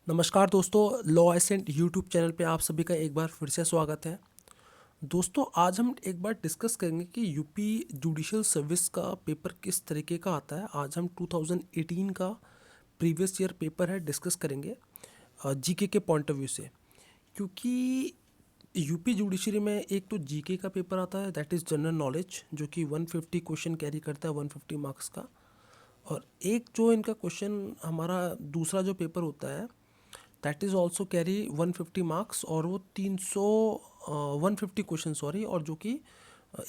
नमस्कार दोस्तों, law accent YouTube channel पे आप सभी का एक बार फिर से स्वागत है। दोस्तों, आज हम एक बार डिस्कस करेंगे कि यूपी जुडिशियल सर्विस का पेपर किस तरीके का आता है। आज हम 2018 का प्रीवियस ईयर पेपर है डिस्कस करेंगे जीके के पॉइंट ऑफ व्यू से। क्योंकि यूपी जुडिशरी में एक तो जीके का पेपर आता है, दैट इज़ जनरल नॉलेज, जो कि 150 क्वेश्चन कैरी करता है, 150 मार्क्स का। और एक जो इनका क्वेश्चन हमारा दूसरा जो पेपर होता है that is also carry 150 marks, और वो 150 क्वेश्चन सॉरी, और जो कि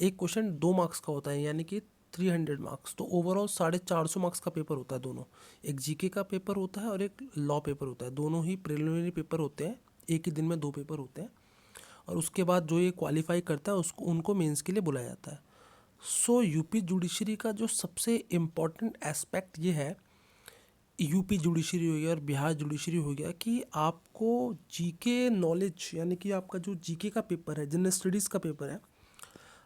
एक क्वेश्चन 2 मार्क्स का होता है, यानी कि 300 मार्क्स। तो ओवरऑल 450 मार्क्स का पेपर होता है दोनों। एक जीके का पेपर होता है और एक लॉ पेपर होता है। दोनों ही प्रिलिमिनरी पेपर होते हैं, एक ही दिन में 2 पेपर होते हैं। और उसके बाद जो ये क्वालिफाई करता है उसको उनको मेंस के लिए बुलाया जाता है। सो यूपी जुडिशरी का जो सबसे इम्पॉर्टेंट एस्पेक्ट ये है, यूपी जुडिशरी हो गया और बिहार जुडिशरी हो गया, कि आपको जीके नॉलेज, यानी कि आपका जो जीके का पेपर है, जनरल स्टडीज़ का पेपर है,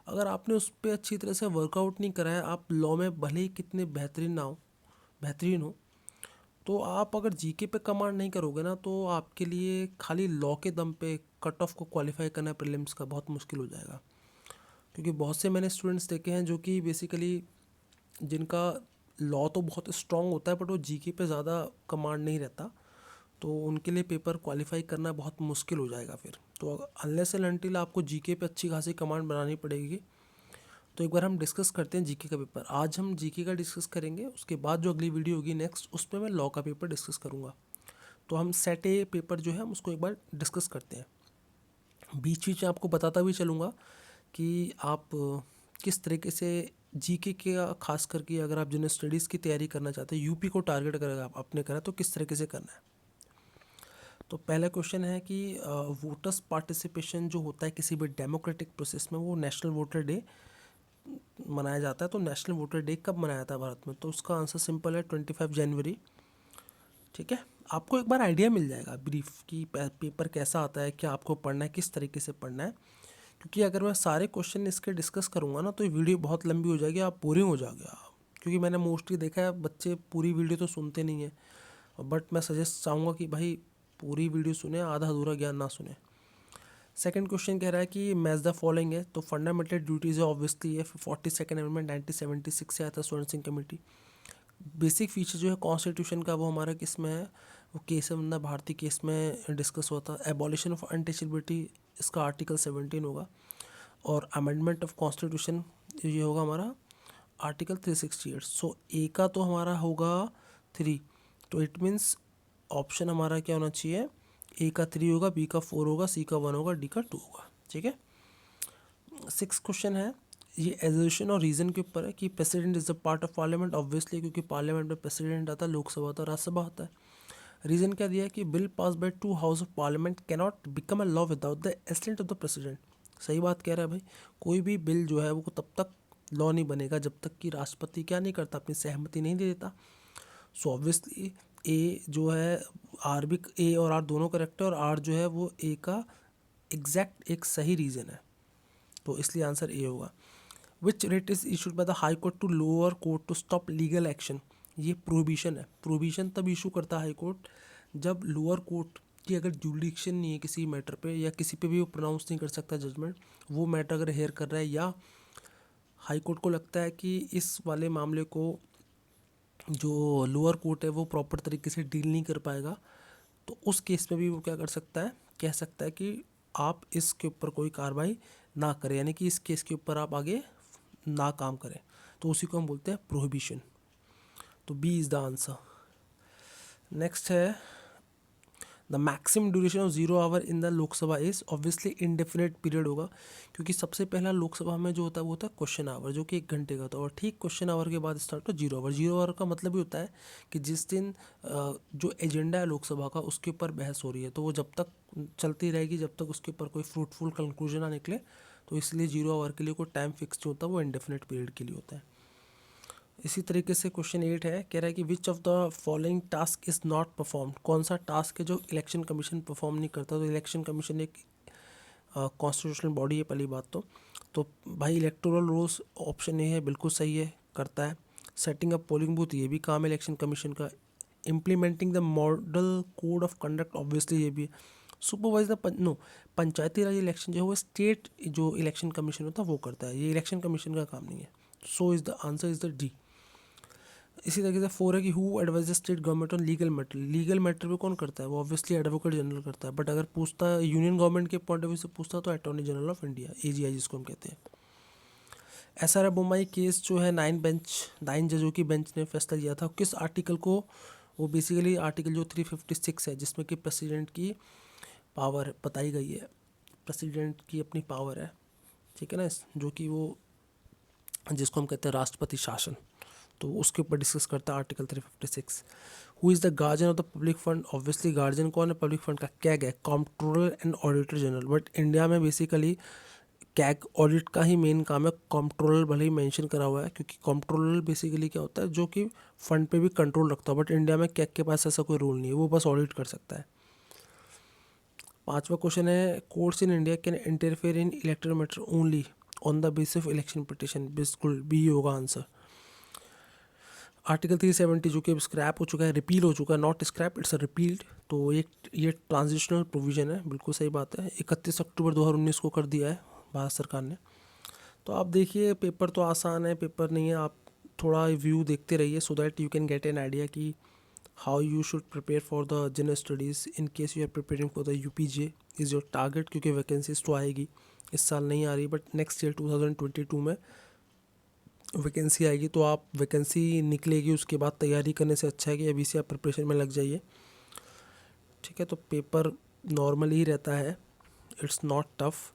अगर आपने उस पर अच्छी तरह से वर्कआउट नहीं करा है, आप लॉ में भले ही कितने बेहतरीन हो, तो आप अगर जीके पे कमांड नहीं करोगे ना, तो आपके लिए खाली लॉ के दम पे कट ऑफ को क्वालिफाई करना प्रीलिम्स का बहुत मुश्किल हो जाएगा। क्योंकि बहुत से मैंने स्टूडेंट्स देखे हैं जो कि बेसिकली जिनका लॉ तो बहुत स्ट्रांग होता है, बट वो जीके पे ज़्यादा कमांड नहीं रहता, तो उनके लिए पेपर क्वालिफाई करना बहुत मुश्किल हो जाएगा फिर। तो अनलेस एंड अनटिल आपको जीके पे अच्छी खासी कमांड बनानी पड़ेगी। तो एक बार हम डिस्कस करते हैं जीके का पेपर। आज हम जीके का डिस्कस करेंगे, उसके बाद जो अगली वीडियो होगी नेक्स्ट, उस पर मैं लॉ का पेपर डिस्कस करूँगा। तो हम सेट ए पेपर जो है हम उसको एक बार डिस्कस करते हैं। बीच बीच में आपको बताता भी चलूँगा कि आप किस तरीके से जीके के, खास करके अगर आप जनरल स्टडीज़ की तैयारी करना चाहते हैं, यूपी को टारगेट अगर आप अपने करें, तो किस तरीके से करना है। तो पहला क्वेश्चन है कि वोटर्स पार्टिसिपेशन जो होता है किसी भी डेमोक्रेटिक प्रोसेस में, वो नेशनल वोटर डे मनाया जाता है। तो नेशनल वोटर डे कब मनाया था भारत में? तो उसका आंसर सिंपल है, 25 जनवरी। ठीक है, आपको एक बार आइडिया मिल जाएगा ब्रीफ कि पेपर कैसा आता है, क्या आपको पढ़ना है, किस तरीके से पढ़ना है। क्योंकि अगर मैं सारे क्वेश्चन इसके डिस्कस करूँगा ना, तो ये वीडियो बहुत लंबी हो जाएगी, आप बोरिंग हो जाओगे आप। क्योंकि मैंने मोस्टली देखा है बच्चे पूरी वीडियो तो सुनते नहीं हैं, बट मैं सजेस्ट चाहूँगा कि भाई पूरी वीडियो सुने, आधा अधूरा ज्ञान ना सुने। सेकंड क्वेश्चन कह रहा है कि मैच द फॉलोइंग है, तो फंडामेंटल ड्यूटीज़ है ऑब्वियसली ये 42nd अमेंडमेंट 1976 से आया था, स्वर्ण सिंह कमेटी। बेसिक फीचर जो है कॉन्स्टिट्यूशन का, वो हमारा किस में है, वो केशव नंदा भारती केस में डिस्कस हुआ था। एबॉलिशन ऑफ अनटचेबिलिटी, इसका आर्टिकल 17 होगा। और अमेंडमेंट ऑफ कॉन्स्टिट्यूशन ये होगा हमारा आर्टिकल 368। सो ए का तो हमारा होगा 3, तो इट मीन्स ऑप्शन हमारा क्या होना चाहिए, ए का 3 होगा, बी का 4 होगा, सी का 1 होगा, डी का 2 होगा। ठीक है। 6 क्वेश्चन है, ये एजुकेशन और रीजन के ऊपर है कि president is the part of parliament, obviously क्योंकि पार्लियामेंट में प्रेसिडेंट आता है, लोकसभा होता है, राज्यसभा होता है। रीजन क्या दिया है कि bill pass by 2 house of parliament can not become a law without the assent of the president. सही बात कह रहा है भाई, कोई भी बिल जो है वो तब तक लॉ नहीं बनेगा जब तक कि राष्ट्रपति क्या नहीं करता, अपनी सहमति नहीं दे देता। सो ऑब्वियसली ए जो है, आर भी, ए और आर दोनों करेक्ट है, और आर जो है वो ए का एग्जैक्ट एक सही रीज़न है, तो इसलिए आंसर ए होगा। Which writ is issued by the high court to lower court to stop legal action, ये प्रोहिबिशन है। प्रोहिबिशन तब इशू करता है हाई कोर्ट जब लोअर कोर्ट की अगर जुडिक्शन नहीं है किसी मैटर पे, या किसी पे भी वो प्रोनाउंस नहीं कर सकता जजमेंट, वो मैटर अगर हेयर कर रहा है, या हाई कोर्ट को लगता है कि इस वाले मामले को जो लोअर कोर्ट है वो प्रॉपर तरीके से डील नहीं कर पाएगा, तो उस केस में भी वो क्या कर सकता है, कह सकता है कि आप इसके ऊपर कोई कार्रवाई ना करें, यानी कि इस केस के ऊपर आप आगे ना काम करें। तो उसी को हम बोलते हैं प्रोहिबिशन। तो B is the answer. Next है, the maximum duration of 0 hour in the Lok Sabha is, obviously indefinite period होगा, क्योंकि सबसे पहला लोकसभा में जो होता है वो होता है क्वेश्चन आवर, जो कि 1 घंटे का होता है, और ठीक क्वेश्चन आवर के बाद स्टार्ट हो 0 आवर। 0 आवर का मतलब ही होता है कि जिस दिन जो एजेंडा है लोकसभा का उसके ऊपर बहस हो रही है, तो वो जब तक चलती रहेगी जब तक उसके ऊपर कोई फ्रूटफुल कंक्लूजन ना निकले। तो इसलिए 0 आवर के लिए कोई टाइम फिक्स जो होता है वो इनडेफिनेट पीरियड के लिए होता है। इसी तरीके से क्वेश्चन 8 है, कह रहा है कि which of the following task is not performed, कौन सा टास्क है जो इलेक्शन कमीशन परफॉर्म नहीं करता। तो इलेक्शन कमीशन एक कॉन्स्टिट्यूशनल बॉडी है पहली बात तो भाई इलेक्टोरल रोल्स ऑप्शन ए है, बिल्कुल सही है, करता है। सेटिंग अप पोलिंग बूथ, ये भी काम है इलेक्शन कमीशन का। Implementing the model code of conduct, obviously ये भी supervise the Panchayati Raj election जो है वो स्टेट जो इलेक्शन कमीशन होता है वो करता है, ये इलेक्शन कमीशन का काम नहीं है। So is the answer is the D. इसी तरीके से 4 है कि who advise state government on legal matter, legal matter पे कौन करता है, वो ऑब्वियसली एडवोकेट जनरल करता है, बट अगर पूछता है यूनियन गवर्नमेंट के पॉइंट ऑफ व्यू से पूछता है तो attorney general of India, AGI जिसको हम कहते हैं। SR बोम्मई केस जो है 9 जजों की बेंच ने फैसला लिया था किस आर्टिकल को, वो बेसिकली आर्टिकल जो 356 है जिसमें कि प्रेसिडेंट की पावर बताई गई है, प्रेसिडेंट की अपनी पावर है, ठीक है ना, जो कि वो जिसको हम कहते हैं राष्ट्रपति शासन, तो उसके ऊपर डिस्कस करता है article 356। Who is the guardian of the public fund, obviously guardian कौन है पब्लिक फंड का, कैग है, controller and auditor general, but India में बेसिकली कैग ऑडिट का ही मेन काम है, कंट्रोलर भले ही मेंशन करा हुआ है क्योंकि कंट्रोलर बेसिकली क्या होता है जो कि फंड पे भी कंट्रोल रखता है, बट इंडिया में कैग के पास ऐसा कोई रूल नहीं है, वो बस ऑडिट कर सकता है। 5वां क्वेश्चन है courts in India can interfere in electoral matter only on the basis of election petition, बिल्कुल बी होगा आंसर। आर्टिकल 370 जो कि स्क्रैप हो चुका है, रिपील हो चुका है, not scrap it's a repealed, तो ये ट्रांजिशनल प्रोविजन है, बिल्कुल सही बात है, 31 अक्टूबर 2019 को कर दिया है भारत सरकार ने। तो आप देखिए पेपर तो आसान है, पेपर नहीं है, आप थोड़ा व्यू देखते रहिए so that you can get an idea कि how you should prepare for the general studies in case you are preparing for the UPJ is your target, क्योंकि वैकेंसीज तो आएगी, इस साल नहीं आ रही बट नेक्स्ट ईयर 2022 में वैकेंसी आएगी, तो आप वैकेंसी निकलेगी उसके बाद तैयारी करने से अच्छा है कि अभी से आप प्रिपरेशन में लग जाइए, ठीक है। तो पेपर नॉर्मल ही रहता है, इट्स नॉट टफ।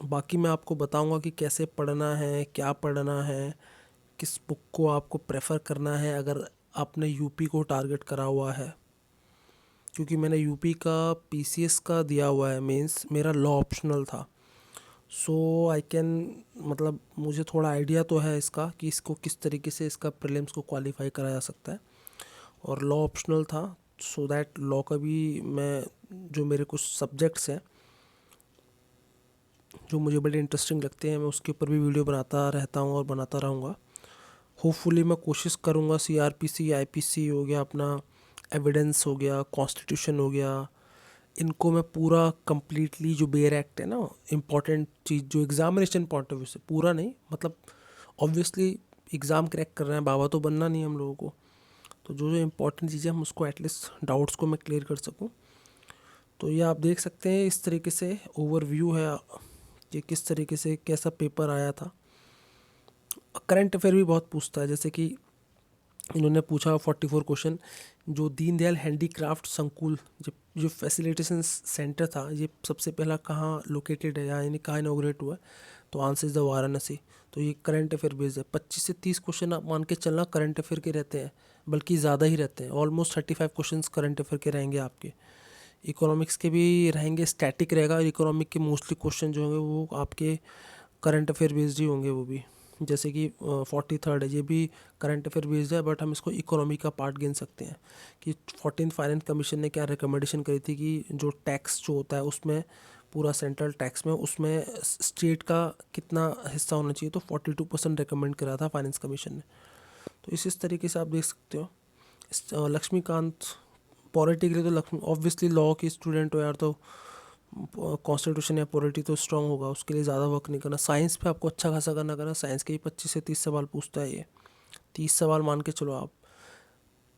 बाकी मैं आपको बताऊंगा कि कैसे पढ़ना है, क्या पढ़ना है, किस बुक को आपको प्रेफर करना है अगर आपने यूपी को टारगेट करा हुआ है, क्योंकि मैंने यूपी का PCS का दिया हुआ है मेंस, मेरा लॉ ऑप्शनल था, सो आई कैन मतलब मुझे थोड़ा आइडिया तो है इसका कि इसको किस तरीके से इसका प्रीलिम्स को क्वालिफाई करा जा सकता है, और लॉ ऑप्शनल था सो दैट लॉ का भी मैं जो मेरे कुछ सब्जेक्ट्स हैं जो मुझे बड़े इंटरेस्टिंग लगते हैं मैं उसके ऊपर भी वीडियो बनाता रहता हूँ और बनाता रहूँगा। होपफुली मैं कोशिश करूँगा CRPC IPC हो गया अपना, एविडेंस हो गया, कॉन्स्टिट्यूशन हो गया, इनको मैं पूरा कंप्लीटली जो बेयर एक्ट है ना, इम्पॉर्टेंट चीज़ जो एग्जामिनेशन पॉइंट ऑफ व्यू से, पूरा नहीं मतलब ऑब्वियसली एग्ज़ाम क्रैक कर रहे हैं, बाबा तो बनना नहीं हम लोगों को, तो जो जो इम्पोर्टेंट चीज़ें हम उसको एटलीस्ट डाउट्स को मैं क्लियर कर सकूँ। तो ये आप देख सकते हैं इस तरीके से ओवरव्यू है कि किस तरीके से कैसा पेपर आया था। करंट अफेयर भी बहुत पूछता है, जैसे कि इन्होंने पूछा 44 क्वेश्चन, जो दीनदयाल हैंडीक्राफ्ट संकुल जो फैसिलिटेशन सेंटर था ये सबसे पहला कहाँ लोकेटेड है, यानी कहाँ इनोग्रेट हुआ है, तो आंसर इज़ द वाराणसी। तो ये करंट अफेयर बेस्ड है, 25 से 30 क्वेश्चन आप मान के चलना करंट अफेयर के रहते हैं, बल्कि ज़्यादा ही रहते हैं, ऑलमोस्ट 35 क्वेश्चन करंट अफेयर के रहेंगे आपके। इकोनॉमिक्स के भी रहेंगे, स्टैटिक रहेगा, और इकोनॉमिक के मोस्टली क्वेश्चन जो होंगे वो आपके करंट अफेयर बेस्ड ही होंगे वो भी, जैसे कि 43rd है ये भी करंट अफेयर बेस्ड है, बट हम इसको इकोनॉमी का पार्ट गिन सकते हैं कि 14th फाइनेंस कमीशन ने क्या रिकमेंडेशन करी थी कि जो टैक्स जो होता है उसमें पूरा सेंट्रल टैक्स में उसमें स्टेट का कितना हिस्सा होना चाहिए, तो 42% रिकमेंड करा था फाइनेंस कमीशन ने। तो इस तरीके से आप देख सकते हो। लक्ष्मीकांत पॉलिटी के लिए तो लक्ष्मी ऑब्वियसली लॉ की स्टूडेंट हो यार, तो कॉन्स्टिट्यूशन या पॉलिटी तो स्ट्रांग होगा, उसके लिए ज़्यादा वर्क नहीं करना। साइंस पे आपको अच्छा खासा करना साइंस के ही 25 से 30 सवाल पूछता है, ये 30 सवाल मान के चलो आप,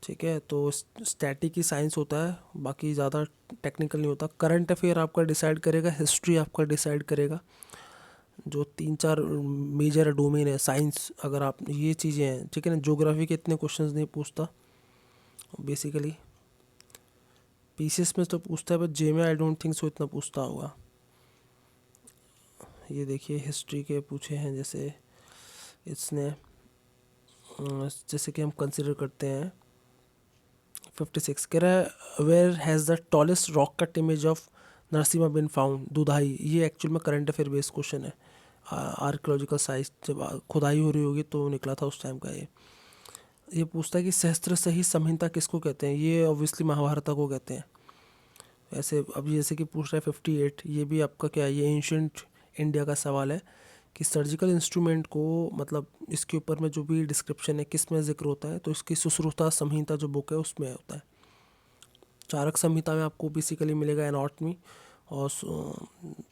ठीक है। तो स्टैटिक ही साइंस होता है, बाकी ज़्यादा टेक्निकल नहीं होता। करंट अफेयर आपका डिसाइड करेगा, हिस्ट्री आपका डिसाइड करेगा, जो 3-4 मेजर डोमेन है साइंस, अगर आप ये चीज़ें हैं, ठीक है ना। ज्योग्राफी के इतने क्वेश्चंस नहीं पूछता बेसिकली, PCS में तो पूछता है, बट जे में आई डोंट थिंक सो इतना पूछता होगा। ये देखिए हिस्ट्री के पूछे हैं, जैसे इसने जैसे कि हम कंसिडर करते हैं 56 कह रहा है where has the tallest rock cut image of Narasimha been found, Dudhai. ये एक्चुअल में करंट अफेयर बेस्ड क्वेश्चन है, आर्कियोलॉजिकल साइट जब खुदाई हो रही होगी तो निकला था उस टाइम का। ये पूछता है कि सहस्त्र सही संहिता किसको कहते हैं, ये ऑब्वियसली महाभारत को कहते हैं। ऐसे अब जैसे कि पूछ रहा है 58, ये भी आपका क्या है, ये एंशियंट इंडिया का सवाल है कि सर्जिकल इंस्ट्रूमेंट को मतलब इसके ऊपर में जो भी डिस्क्रिप्शन है किस में जिक्र होता है, तो इसकी सुश्रुता संहिता जो बुक है उसमें होता है। चारक संहिता में आपको बेसिकली मिलेगा एनाटॉमी और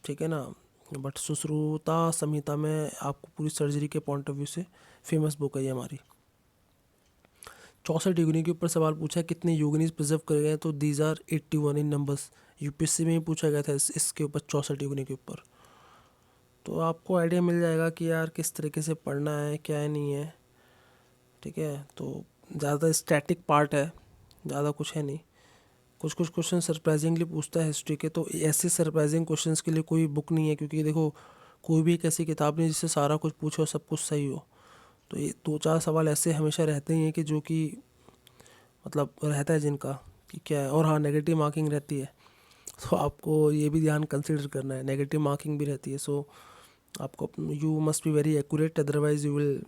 ठीक है ना, बट सुश्रुता संहिता में आपको पूरी सर्जरी के पॉइंट ऑफ व्यू से फेमस बुक है ये हमारी। 64 योगिनी के ऊपर सवाल पूछा है कितने योगिनीज प्रिजर्व करे गए हैं, तो these are 81 in numbers. UPSC में ही पूछा गया था इसके ऊपर 64 योगिनी के ऊपर। तो आपको आइडिया मिल जाएगा कि यार किस तरीके से पढ़ना है क्या है नहीं है, ठीक है। तो ज़्यादा स्टैटिक पार्ट है, ज़्यादा कुछ है नहीं। कुछ कुछ क्वेश्चन सरप्राइजिंगली पूछता है हिस्ट्री के, तो ऐसे सरप्राइजिंग क्वेश्चंस के लिए कोई बुक नहीं है, क्योंकि देखो कोई भी एक ऐसी किताब नहीं जिससे सारा कुछ पूछो और सब कुछ सही हो। तो ये 2-4 सवाल ऐसे हमेशा रहते ही हैं कि जो कि मतलब रहता है जिनका कि क्या है। और हाँ, नेगेटिव मार्किंग रहती है, तो आपको ये भी ध्यान कंसिडर करना है, नेगेटिव मार्किंग भी रहती है। सो आपको you must be very accurate, otherwise you will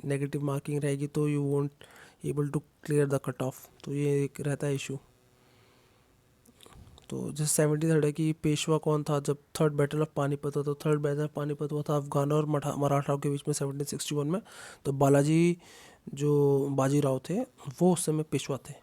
negative marking रहेगी तो you won't able to clear the cut off. तो ये एक रहता है इशू। तो जैसे 73 है कि पेशवा कौन था जब थर्ड बैटल ऑफ पानीपत हुआ, तो थर्ड बैटल ऑफ पानीपत हुआ था अफगानों और मराठाओं के बीच में 1761 में। तो बालाजी जो बाजीराव थे वो उस समय पेशवा थे।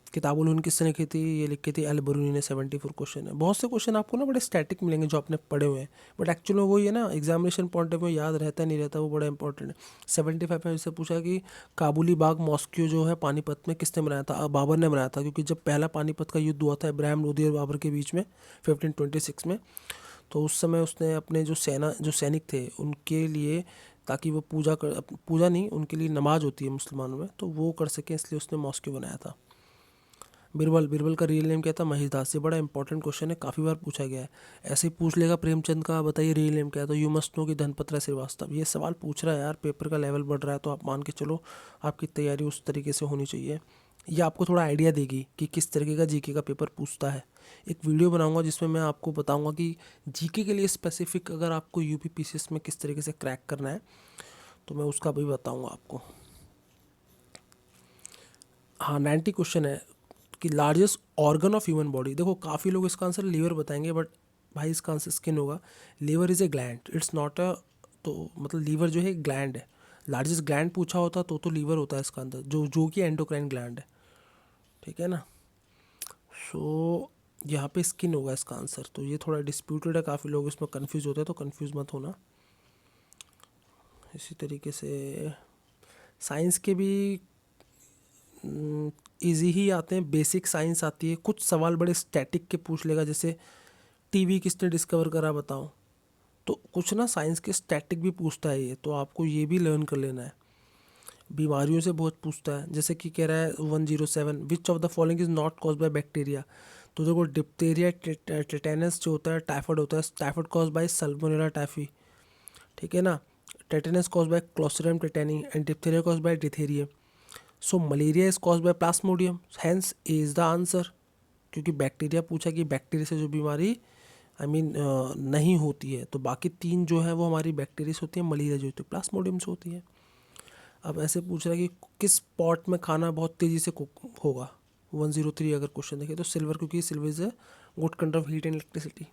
किताब उन्होंने किसने लिखी थी, ये लिखी थी अल बरूनी ने। 74 क्वेश्चन है। बहुत से क्वेश्चन आपको ना बड़े स्टैटिक मिलेंगे जो आपने पढ़े हुए हैं, बट एक्चुअली वही है ना, एग्जामिनेशन पॉइंट ऑफ व्यू याद रहता है नहीं रहता, वो बड़ा इंपॉर्टेंट है। 75 में इससे पूछा कि काबुली बाग मॉस्क्यू जो है पानीपत में किसने बनाया था, बाबर ने बनाया था, क्योंकि जब पहला पानीपत का युद्ध हुआ था इब्राहिम लोदी और बाबर के बीच में 1526 में, तो उस समय उसने अपने जो सैनिक थे उनके लिए, ताकि वो पूजा नहीं, उनके लिए नमाज होती है मुसलमानों में, तो वो कर सके इसलिए उसने मॉस्क्यू बनाया था। बीरबल का रियल नेम क्या था, महेशदास। ये बड़ा इंपॉर्टेंट क्वेश्चन है, काफ़ी बार पूछा गया है। ऐसे ही पूछ लेगा प्रेमचंद का बताइए रियल नेम क्या है, तो यू मस्ट नो कि धनपत राय श्रीवास्तव। ये सवाल पूछ रहा है यार, पेपर का लेवल बढ़ रहा है, तो आप मान के चलो आपकी तैयारी उस तरीके से होनी चाहिए। ये आपको थोड़ा आइडिया देगी कि किस तरीके का जीके का पेपर पूछता है। एक वीडियो बनाऊंगा जिसमें मैं आपको बताऊंगा कि जीके के लिए स्पेसिफिक अगर आपको यूपी पीसीएस में किस तरीके से क्रैक करना है, तो मैं उसका भी बताऊंगा आपको। हाँ, 90 क्वेश्चन है कि largest organ of human body. देखो काफ़ी लोग इसका आंसर लीवर बताएंगे, बट भाई इसका आंसर स्किन होगा। Liver is a gland, it's not a, तो मतलब लीवर जो है ग्लैंड है। लार्जेस्ट ग्लैंड पूछा होता तो लीवर होता है इसका अंदर, जो कि एंडोक्राइन ग्लैंड है, ठीक है ना। सो यहाँ पे स्किन होगा इसका आंसर। तो ये थोड़ा डिस्प्यूटेड है, काफ़ी लोग इसमें कन्फ्यूज़ होते हैं, तो कन्फ्यूज़ मत होना। इसी तरीके से साइंस के भी इजी ही आते हैं, बेसिक साइंस आती है। कुछ सवाल बड़े स्टैटिक के पूछ लेगा, जैसे टीवी किसने डिस्कवर करा बताओ। तो कुछ ना साइंस के स्टैटिक भी पूछता है ये, तो आपको ये भी लर्न कर लेना है। बीमारियों से बहुत पूछता है, जैसे कि कह रहा है 107 which of the following is not cause by bacteria. तो देखो डिप्थीरिया, टेटेनस जो होता है, टाइफाइड होता है, typhoid cause by Salmonella typhi, ठीक है ना। Tetanus cause by Clostridium tetani and diphtheria cause by diphtheriae. So malaria is cause by Plasmodium, hence A is the answer. क्योंकि बैक्टीरिया पूछा कि बैक्टीरिया से जो बीमारी नहीं होती है, तो बाकी 3 जो है वो हमारी बैक्टीरिया से होती है, मलेरिया जो होती है प्लास्मोडियम से होती है। अब ऐसे पूछ रहा है कि किस पॉट में खाना बहुत तेज़ी से कुक होगा। 103 अगर क्वेश्चन देखें तो सिल्वर, क्योंकि silver is a good conductor of heat and electricity.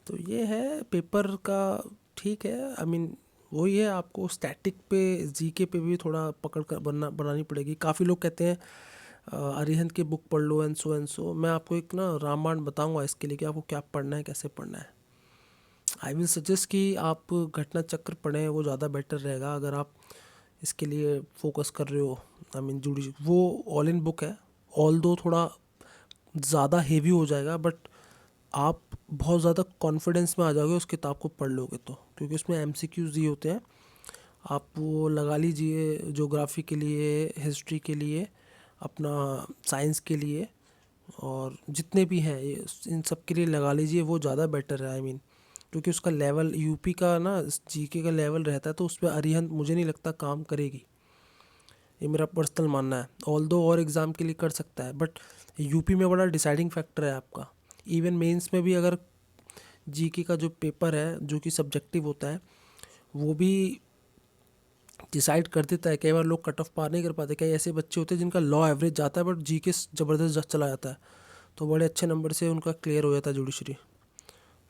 तो ये है पेपर का, ठीक है। वही है, आपको स्टैटिक पे जीके पे भी थोड़ा पकड़ कर बनानी पड़ेगी। काफ़ी लोग कहते हैं अरिहंत की बुक पढ़ लो एंड सो। मैं आपको एक ना रामायण बताऊंगा इसके लिए कि आपको क्या पढ़ना है, कैसे पढ़ना है। आई विल सजेस्ट कि आप घटना चक्र पढ़ें, वो ज़्यादा बेटर रहेगा अगर आप इसके लिए फोकस कर रहे हो। जुड़ी वो ऑल इन बुक है, ऑल दो थोड़ा ज़्यादा हेवी हो जाएगा, बट आप बहुत ज़्यादा कॉन्फिडेंस में आ जाओगे उस किताब को पढ़ लोगे तो, क्योंकि उसमें एमसीक्यूज़ दिए होते हैं। आप वो लगा लीजिए ज्योग्राफी के लिए, हिस्ट्री के लिए, अपना साइंस के लिए, और जितने भी हैं इन सब के लिए लगा लीजिए, वो ज़्यादा बेटर है। क्योंकि उसका लेवल यूपी का ना जीके का लेवल रहता है, तो उस पर अरिहंत मुझे नहीं लगता काम करेगी, ये मेरा पर्सनल मानना है। ऑल दो और एग्ज़ाम के लिए कर सकता है, बट यूपी में बड़ा डिसाइडिंग फैक्टर है आपका। इवन मेंस में भी अगर जीके का जो पेपर है जो कि सब्जेक्टिव होता है, वो भी डिसाइड कर देता है। कई बार लोग कट ऑफ पार नहीं कर पाते, कई ऐसे बच्चे होते हैं जिनका लॉ एवरेज जाता है बट जीके ज़बरदस्त चला जाता है, तो बड़े अच्छे नंबर से उनका क्लियर हो जाता है जुडिशरी।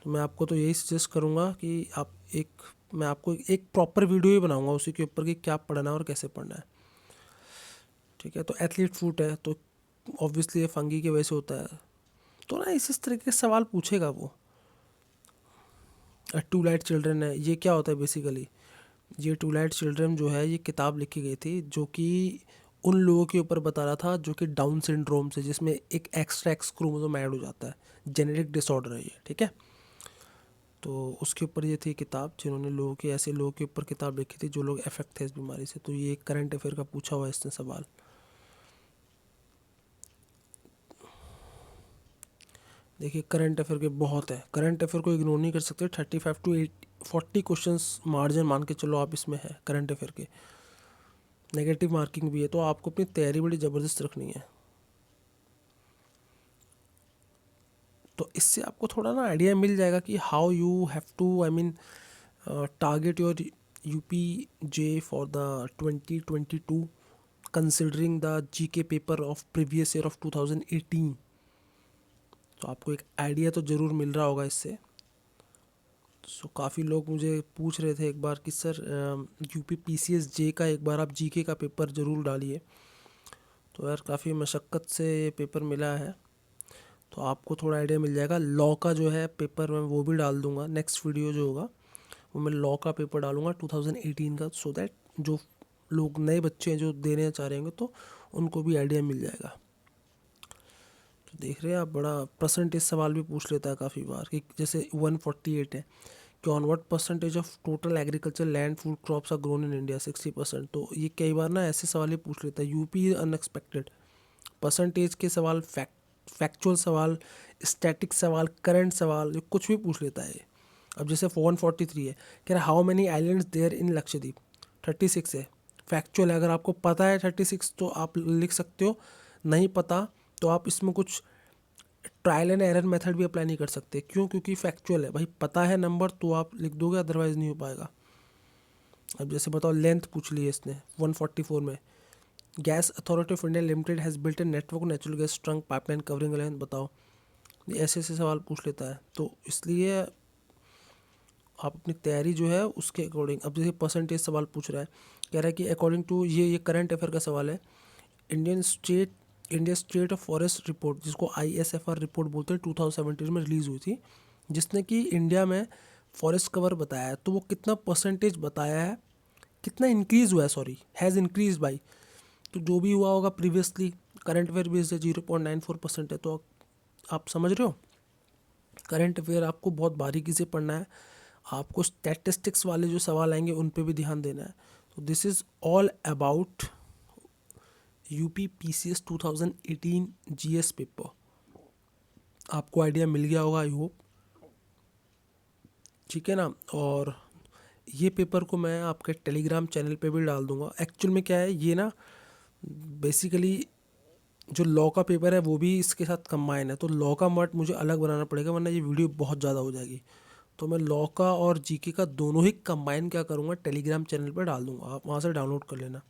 तो मैं आपको तो यही सजेस्ट करूँगा कि मैं आपको एक प्रॉपर वीडियो ही बनाऊँगा उसी के ऊपर कि क्या पढ़ना है और कैसे पढ़ना है। ठीक है, तो एथलीट फूट है तो ऑब्वियसली ये फंगी की वजह से होता है, तो ना इस तरीके के सवाल पूछेगा वो। टू लाइट चिल्ड्रन है, ये क्या होता है बेसिकली? ये टू लाइट चिल्ड्रन जो है ये किताब लिखी गई थी जो कि उन लोगों के ऊपर बता रहा था जो कि डाउन सिंड्रोम से, जिसमें एक एक्स्ट्रा एक्स क्रोमोसोम ऐड हो जाता है, जेनेटिक डिसऑर्डर है ये। ठीक है, तो उसके ऊपर ये थी किताब, जिन्होंने ऐसे लोगों के ऊपर किताब लिखी थी जो लोग अफेक्ट थे इस बीमारी से। तो ये एक करंट अफेयर का पूछा हुआ है इसने सवाल। देखिए करंट अफेयर के बहुत है, करंट अफेयर को इग्नोर नहीं कर सकते। 35 to 40 क्वेश्चंस मार्जिन मान के चलो आप इसमें है करंट अफेयर के। नेगेटिव मार्किंग भी है, तो आपको अपनी तैयारी बड़ी ज़बरदस्त रखनी है। तो इससे आपको थोड़ा ना आइडिया मिल जाएगा कि how you have to target your UP J for the 2022 considering the GK paper of previous year of 2018। तो आपको एक आइडिया तो ज़रूर मिल रहा होगा इससे। सो काफ़ी लोग मुझे पूछ रहे थे एक बार कि सर यूपी पीसीएस जे का एक बार आप जीके का पेपर ज़रूर डालिए। तो यार काफ़ी मशक्क़त से ये पेपर मिला है, तो आपको थोड़ा आइडिया मिल जाएगा। लॉ का जो है पेपर मैं वो भी डाल दूंगा, नेक्स्ट वीडियो जो होगा वो मैं लॉ का पेपर डालूंगा 2018 का, सो दैट जो लोग नए बच्चे हैं जो देने चाह रहे होंगे तो उनको भी आइडिया मिल जाएगा। तो देख रहे हैं आप, बड़ा परसेंटेज सवाल भी पूछ लेता है काफ़ी बार कि जैसे 148 है कि on what percentage of total agriculture land food crops are grown in India, 60%। तो ये कई बार ना ऐसे सवाल ही पूछ लेता है। यूपी अनएक्सपेक्टेड परसेंटेज के सवाल, फैक्चुअल सवाल, स्टैटिक सवाल, करंट सवाल, ये कुछ भी पूछ लेता है। अब जैसे 143 है, कह रहा how many islands there in Lakshadweep, 36 है। फैक्चुअल है, अगर आपको पता है 36 तो आप लिख सकते हो, नहीं पता तो आप इसमें कुछ ट्रायल एंड एरर मेथड भी अप्लाई नहीं कर सकते। क्यों? क्योंकि फैक्चुअल है भाई, पता है नंबर तो आप लिख दोगे, अदरवाइज नहीं हो पाएगा। अब जैसे बताओ लेंथ पूछ ली है इसने 144 में, gas authority of India limited has built a network natural gas trunk pipeline covering length, बताओ। ये ऐसे ऐसे सवाल पूछ लेता है, तो इसलिए आप अपनी तैयारी जो है उसके अकॉर्डिंग। अब जैसे परसेंटेज सवाल पूछ रहा है, कह रहा है कि अकॉर्डिंग टू ये करंट अफेयर का सवाल है, India state of forest report, जिसको ISFR रिपोर्ट बोलते हैं, 2017 में रिलीज़ हुई थी, जिसने कि इंडिया में फॉरेस्ट कवर बताया है। तो वो कितना परसेंटेज बताया है, कितना इंक्रीज़ हुआ है, सॉरी हैज़ इंक्रीज बाई, तो जो भी हुआ होगा प्रीवियसली करंट अफेयर बेस्ड है 0.94% है। तो आप समझ रहे हो, करंट अफेयर आपको बहुत बारीकी से पढ़ना है, आपको स्टैटिस्टिक्स वाले जो सवाल आएंगे उन पे भी ध्यान देना है। तो this is all about UP PCS 2018 GS paper. आपको आइडिया मिल गया होगा आई होप, ठीक है ना। और ये पेपर को मैं आपके टेलीग्राम चैनल पे भी डाल दूंगा। एक्चुअल में क्या है ये ना, बेसिकली जो लॉ का पेपर है वो भी इसके साथ कंबाइन है, तो लॉ का मट मुझे अलग बनाना पड़ेगा वरना ये वीडियो बहुत ज़्यादा हो जाएगी। तो मैं लॉ का और जीके का दोनों ही कंबाइन क्या करूँगा, टेलीग्राम चैनल पर डाल दूँगा, आप वहाँ से डाउनलोड कर लेना।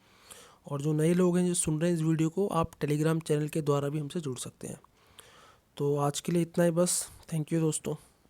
और जो नए लोग हैं जो सुन रहे हैं इस वीडियो को, आप टेलीग्राम चैनल के द्वारा भी हमसे जुड़ सकते हैं। तो आज के लिए इतना ही बस, थैंक यू दोस्तों।